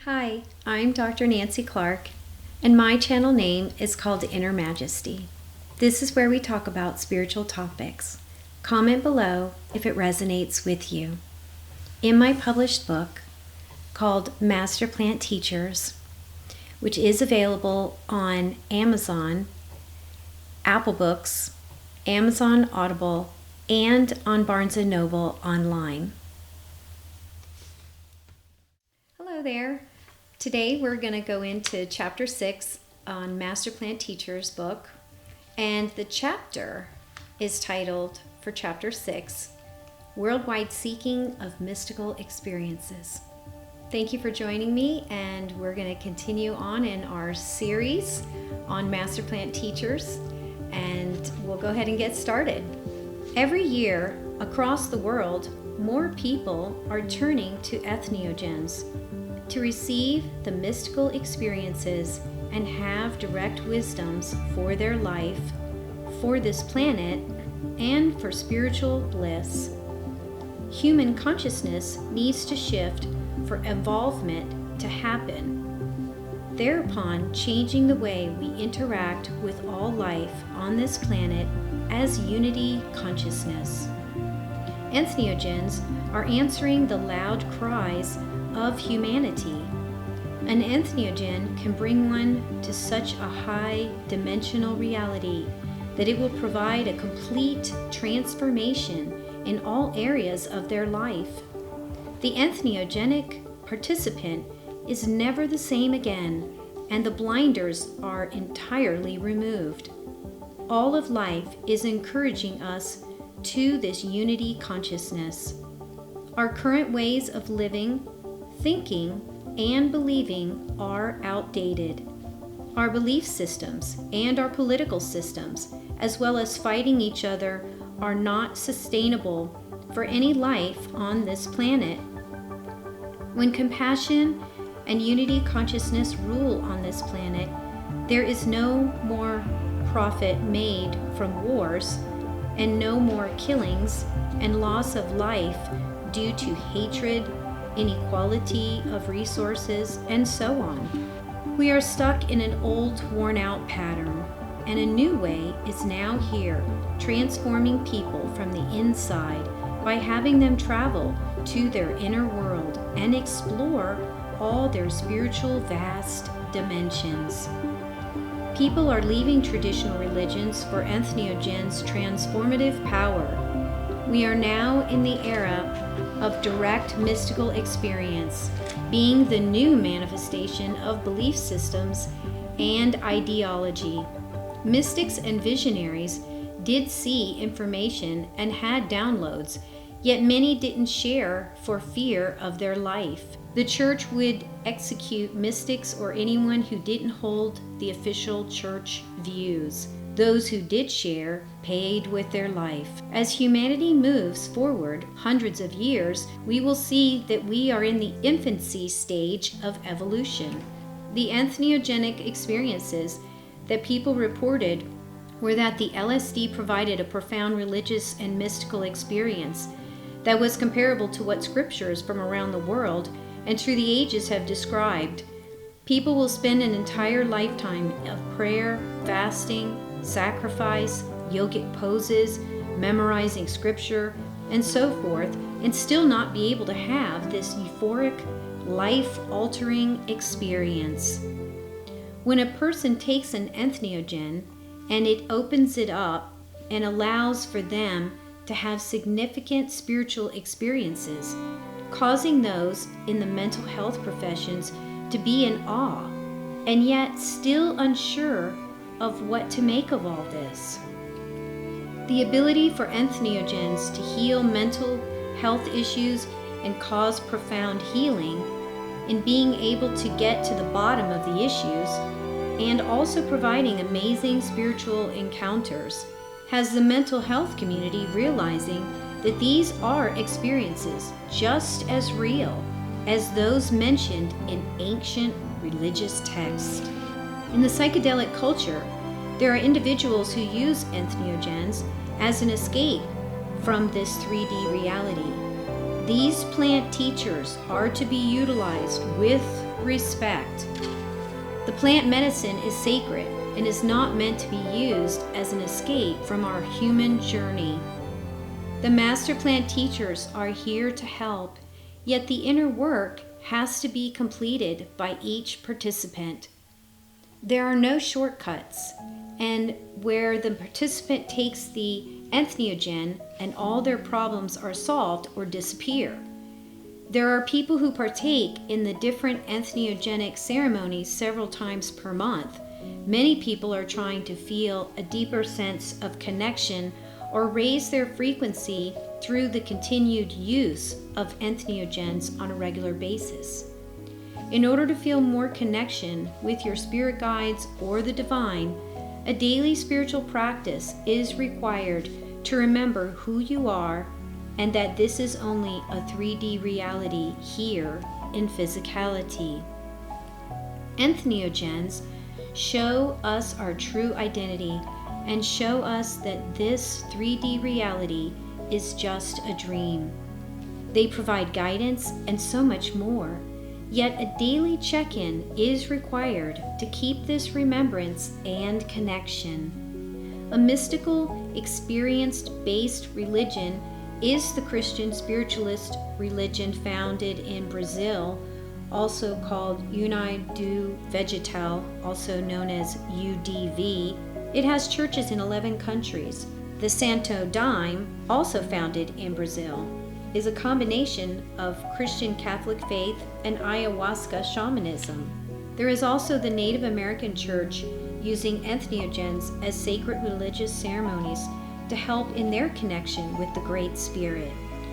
Hi, I'm Dr. Nancy Clark, and my channel name is called Inner Majesty. This is where we talk about spiritual topics. Comment below if it resonates with you. In my published book called Master Plant Teachers, which is available on Amazon, Apple Books, Amazon Audible, and on Barnes & Noble online. Hello there. Today we're going to go into Chapter 6 on Master Plant Teachers book, and the chapter is titled, for Chapter 6, Worldwide Seeking of Mystical Experiences. Thank you for joining me, and we're going to continue on in our series on Master Plant Teachers, and we'll go ahead and get started. Every year across the world, more people are turning to entheogens to receive the mystical experiences and have direct wisdoms for their life, for this planet, and for spiritual bliss. Human consciousness needs to shift for involvement to happen, thereupon changing the way we interact with all life on this planet as unity consciousness. Entheogens are answering the loud cries of humanity. An entheogen can bring one to such a high dimensional reality that it will provide a complete transformation in all areas of their life. The entheogenic participant is never the same again, and the blinders are entirely removed. All of life is encouraging us to this unity consciousness. Our current ways of living, thinking, and believing are outdated. Our belief systems and our political systems, as well as fighting each other, are not sustainable for any life on this planet. When compassion and unity consciousness rule on this planet, there is no more profit made from wars, and no more killings and loss of life due to hatred, inequality of resources, and so on. We are stuck in an old, worn-out pattern, and a new way is now here, transforming people from the inside by having them travel to their inner world and explore all their spiritual vast dimensions. People are leaving traditional religions for entheogens' transformative power. We are now in the era of direct mystical experience, being the new manifestation of belief systems and ideology. Mystics and visionaries did see information and had downloads, yet many didn't share for fear of their life. The church would execute mystics or anyone who didn't hold the official church views. Those who did share paid with their life. As humanity moves forward hundreds of years, we will see that we are in the infancy stage of evolution. The entheogenic experiences that people reported were that the LSD provided a profound religious and mystical experience that was comparable to what scriptures from around the world and through the ages have described. People will spend an entire lifetime of prayer, fasting, sacrifice, yogic poses, memorizing scripture, and so forth, and still not be able to have this euphoric, life-altering experience. When a person takes an entheogen and it opens it up and allows for them to have significant spiritual experiences, causing those in the mental health professions to be in awe, and yet still unsure of what to make of all this. The ability for entheogens to heal mental health issues and cause profound healing, in being able to get to the bottom of the issues, and also providing amazing spiritual encounters, has the mental health community realizing that these are experiences just as real as those mentioned in ancient religious texts. In the psychedelic culture, there are individuals who use entheogens as an escape from this 3D reality. These plant teachers are to be utilized with respect. The plant medicine is sacred and is not meant to be used as an escape from our human journey. The master plant teachers are here to help, yet the inner work has to be completed by each participant. There are no shortcuts, and where the participant takes the entheogen and all their problems are solved or disappear. There are people who partake in the different entheogenic ceremonies several times per month. Many people are trying to feel a deeper sense of connection or raise their frequency through the continued use of entheogens on a regular basis. In order to feel more connection with your spirit guides or the divine, a daily spiritual practice is required to remember who you are and that this is only a 3D reality here in physicality. Entheogens show us our true identity and show us that this 3D reality is just a dream. They provide guidance and so much more. Yet a daily check-in is required to keep this remembrance and connection. A mystical, experience-based religion is the Christian spiritualist religion founded in Brazil, also called União do Vegetal, also known as UDV. It has churches in 11 countries. The Santo Daime, also founded in Brazil, is a combination of Christian Catholic faith and ayahuasca shamanism. There is also the Native American Church using entheogens as sacred religious ceremonies to help in their connection with the Great Spirit.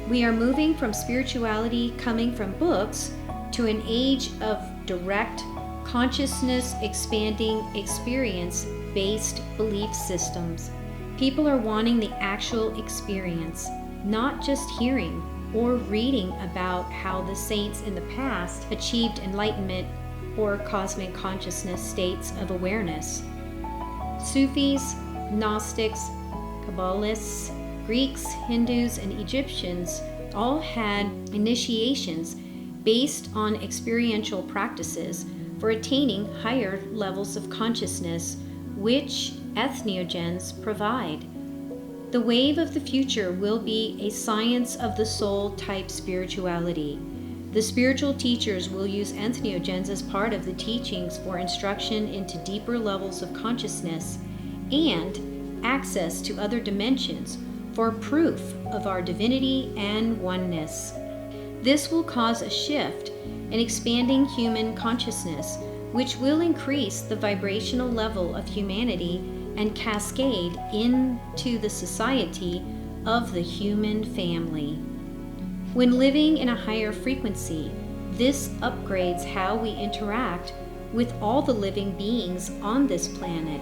We are moving from spirituality coming from books to an age of direct, consciousness expanding, experience-based belief systems. People are wanting the actual experience, not just hearing or reading about how the saints in the past achieved enlightenment or cosmic consciousness states of awareness. Sufis, Gnostics, Kabbalists, Greeks, Hindus, and Egyptians all had initiations based on experiential practices for attaining higher levels of consciousness, which entheogens provide. The wave of the future will be a science of the soul type spirituality. The spiritual teachers will use entheogens as part of the teachings for instruction into deeper levels of consciousness and access to other dimensions for proof of our divinity and oneness. This will cause a shift in expanding human consciousness, which will increase the vibrational level of humanity and cascade into the society of the human family. When living in a higher frequency, this upgrades how we interact with all the living beings on this planet,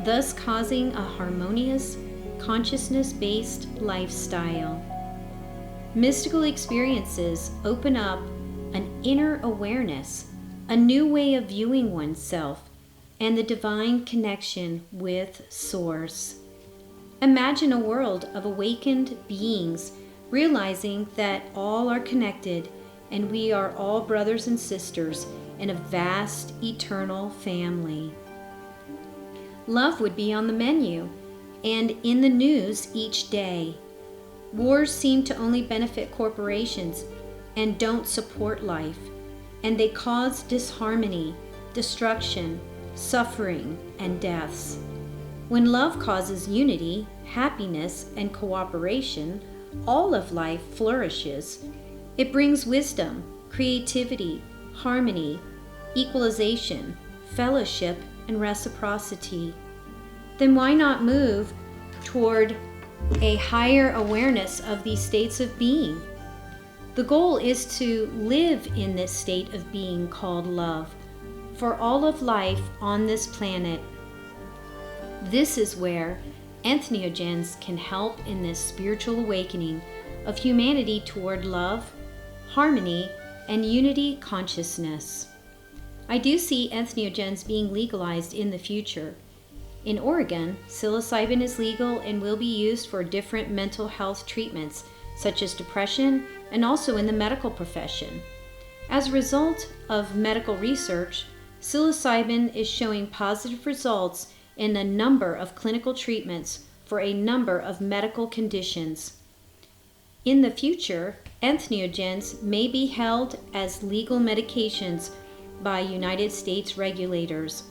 thus causing a harmonious, consciousness-based lifestyle. Mystical experiences open up an inner awareness, a new way of viewing oneself, and the divine connection with Source. Imagine a world of awakened beings realizing that all are connected and we are all brothers and sisters in a vast eternal family. Love would be on the menu and in the news each day. Wars seem to only benefit corporations and don't support life, and they cause disharmony, destruction, suffering, and deaths. When love causes unity, happiness, and cooperation, all of life flourishes. It brings wisdom, creativity, harmony, equalization, fellowship, and reciprocity. Then why not move toward a higher awareness of these states of being? The goal is to live in this state of being called love for all of life on this planet. This is where entheogens can help in this spiritual awakening of humanity toward love, harmony, and unity consciousness. I do see entheogens being legalized in the future. In Oregon, psilocybin is legal and will be used for different mental health treatments such as depression, and also in the medical profession. As a result of medical research, psilocybin is showing positive results in a number of clinical treatments for a number of medical conditions. In the future, entheogens may be held as legal medications by United States regulators.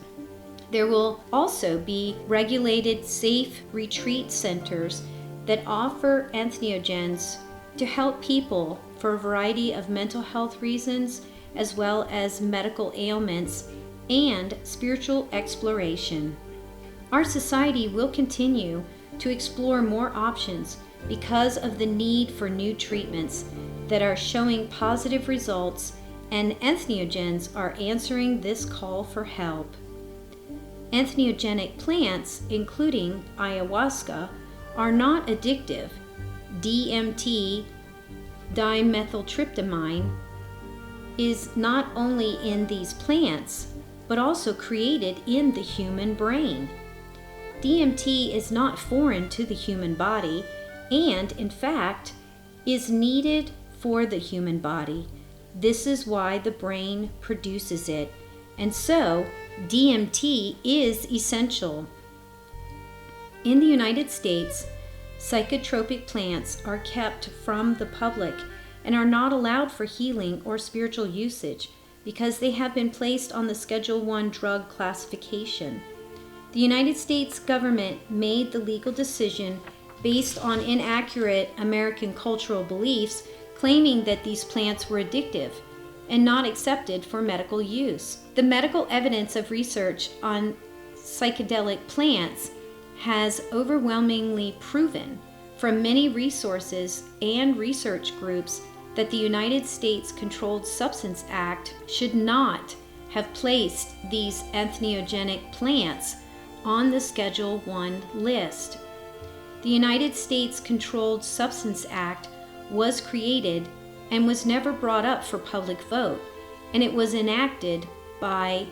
There will also be regulated safe retreat centers that offer entheogens to help people for a variety of mental health reasons, as well as medical ailments and spiritual exploration. Our society will continue to explore more options because of the need for new treatments that are showing positive results, and entheogens are answering this call for help. Entheogenic plants, including ayahuasca, are not addictive. DMT, dimethyltryptamine, is not only in these plants, but also created in the human brain. DMT is not foreign to the human body, and in fact is needed for the human body. This is why the brain produces it, and so DMT is essential. In the United States, psychotropic plants are kept from the public and are not allowed for healing or spiritual usage because they have been placed on the Schedule I drug classification. The United States government made the legal decision based on inaccurate American cultural beliefs, claiming that these plants were addictive and not accepted for medical use. The medical evidence of research on psychedelic plants has overwhelmingly proven from many resources and research groups that the United States Controlled Substance Act should not have placed these entheogenic plants on the Schedule I list. The United States Controlled Substance Act was created and was never brought up for public vote, and it was enacted by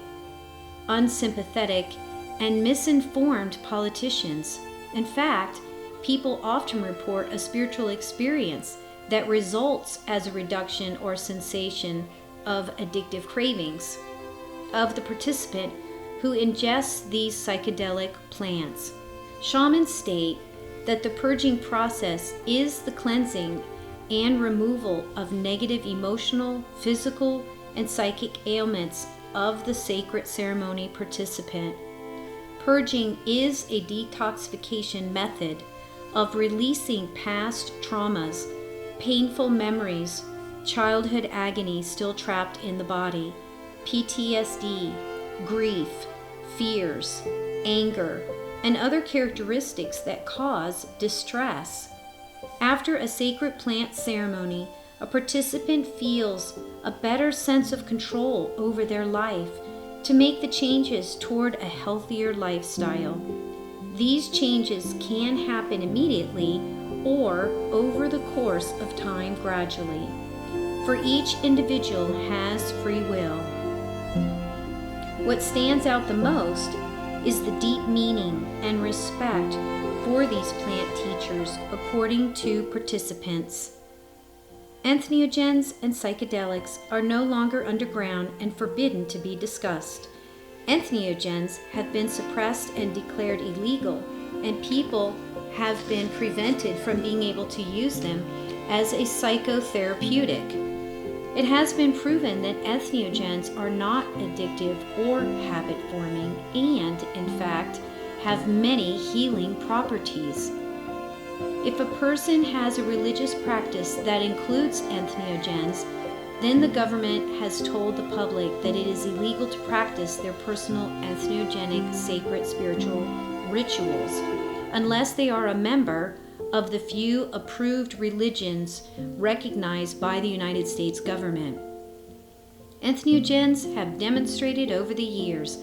unsympathetic and misinformed politicians. In fact, people often report a spiritual experience that results as a reduction or cessation of addictive cravings of the participant who ingests these psychedelic plants. Shamans state that the purging process is the cleansing and removal of negative emotional, physical, and psychic ailments of the sacred ceremony participant. Purging is a detoxification method of releasing past traumas, painful memories, childhood agony still trapped in the body, PTSD, grief, fears, anger, and other characteristics that cause distress. After a sacred plant ceremony, a participant feels a better sense of control over their life to make the changes toward a healthier lifestyle. These changes can happen immediately or over the course of time gradually, for each individual has free will. What stands out the most is the deep meaning and respect for these plant teachers according to participants. Entheogens and psychedelics are no longer underground and forbidden to be discussed. Entheogens have been suppressed and declared illegal, and people have been prevented from being able to use them as a psychotherapeutic. It has been proven that entheogens are not addictive or habit-forming and, in fact, have many healing properties. If a person has a religious practice that includes entheogens, then the government has told the public that it is illegal to practice their personal entheogenic sacred spiritual rituals unless they are a member of the few approved religions recognized by the United States government. Entheogens have demonstrated over the years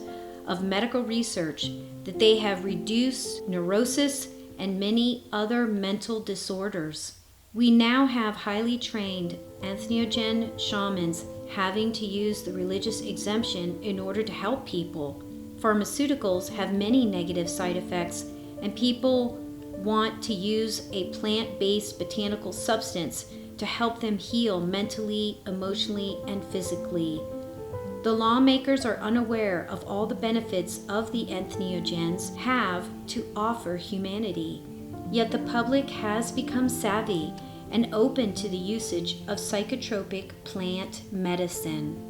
of medical research that they have reduced neurosis and many other mental disorders. We now have highly trained entheogen shamans having to use the religious exemption in order to help people. Pharmaceuticals have many negative side effects, and people want to use a plant-based botanical substance to help them heal mentally, emotionally, and physically. The lawmakers are unaware of all the benefits of the entheogens have to offer humanity. Yet the public has become savvy and open to the usage of psychotropic plant medicine.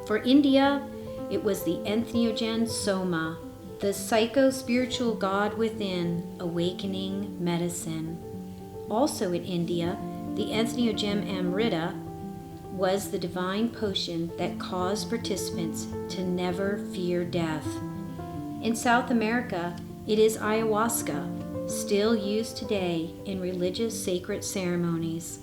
For India, it was the entheogen soma, the psycho-spiritual God within, awakening medicine. Also in India, the entheogen amrita was the divine potion that caused participants to never fear death. In South America, it is ayahuasca, still used today in religious sacred ceremonies.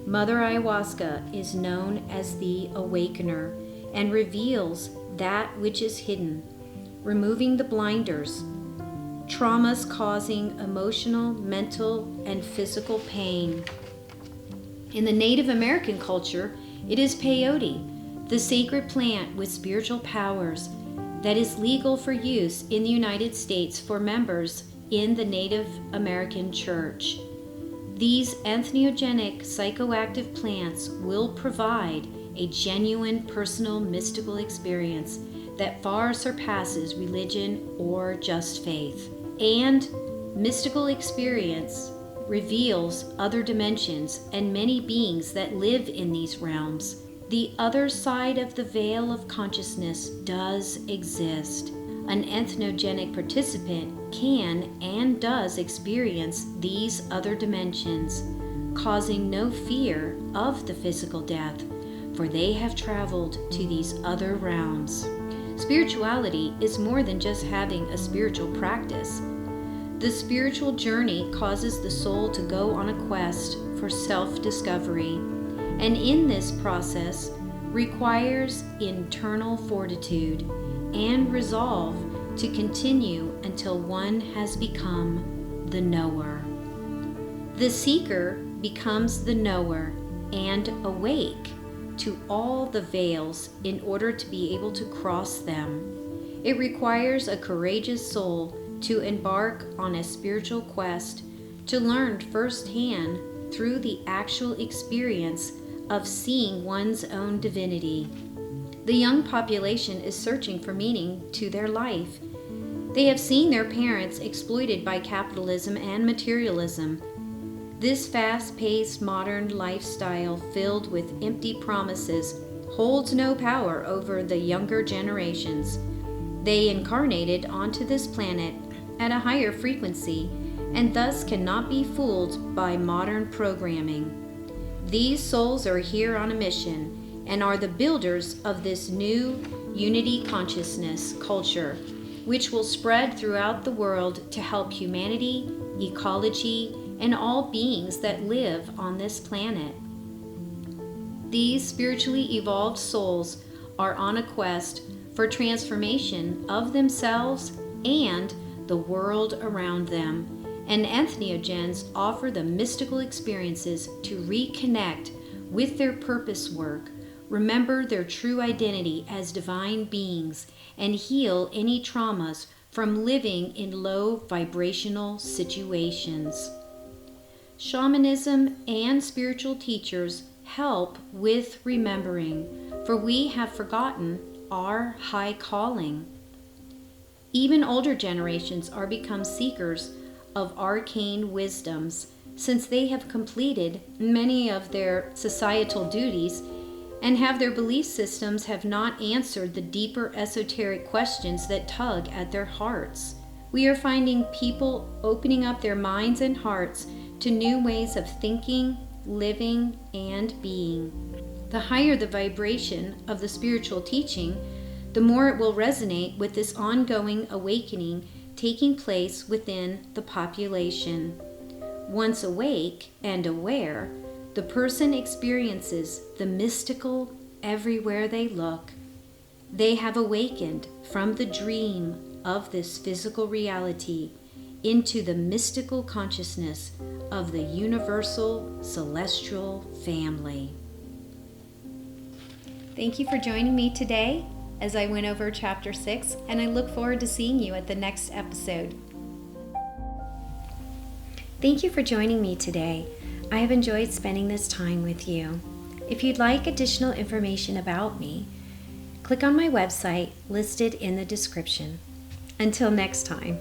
Mother Ayahuasca is known as the awakener and reveals that which is hidden, removing the blinders, traumas causing emotional, mental, and physical pain. In the Native American culture, it is peyote, the sacred plant with spiritual powers that is legal for use in the United States for members in the Native American Church. These entheogenic psychoactive plants will provide a genuine personal mystical experience that far surpasses religion or just faith. And mystical experience reveals other dimensions and many beings that live in these realms. The other side of the veil of consciousness does exist. An entheogenic participant can and does experience these other dimensions, causing no fear of the physical death, for they have traveled to these other realms. Spirituality is more than just having a spiritual practice. The spiritual journey causes the soul to go on a quest for self-discovery, and in this process requires internal fortitude and resolve to continue until one has become the knower. The seeker becomes the knower and awake to all the veils in order to be able to cross them. It requires a courageous soul to embark on a spiritual quest to learn firsthand through the actual experience of seeing one's own divinity. The young population is searching for meaning to their life. They have seen their parents exploited by capitalism and materialism. This fast-paced modern lifestyle filled with empty promises holds no power over the younger generations. They incarnated onto this planet at a higher frequency and thus cannot be fooled by modern programming. These souls are here on a mission and are the builders of this new unity consciousness culture, which will spread throughout the world to help humanity, ecology, and all beings that live on this planet. These spiritually evolved souls are on a quest for transformation of themselves and the world around them, and entheogens offer the mystical experiences to reconnect with their purpose work, remember their true identity as divine beings, and heal any traumas from living in low vibrational situations. Shamanism and spiritual teachers help with remembering, for we have forgotten our high calling. Even older generations are become seekers of arcane wisdoms, since they have completed many of their societal duties and have their belief systems have not answered the deeper esoteric questions that tug at their hearts. We are finding people opening up their minds and hearts to new ways of thinking, living, and being. The higher the vibration of the spiritual teaching, the more it will resonate with this ongoing awakening taking place within the population. Once awake and aware, the person experiences the mystical everywhere they look. They have awakened from the dream of this physical reality into the mystical consciousness of the universal celestial family. Thank you for joining me today as I went over Chapter 6, and I look forward to seeing you at the next episode. Thank you for joining me today. I have enjoyed spending this time with you. If you'd like additional information about me, click on my website listed in the description. Until next time.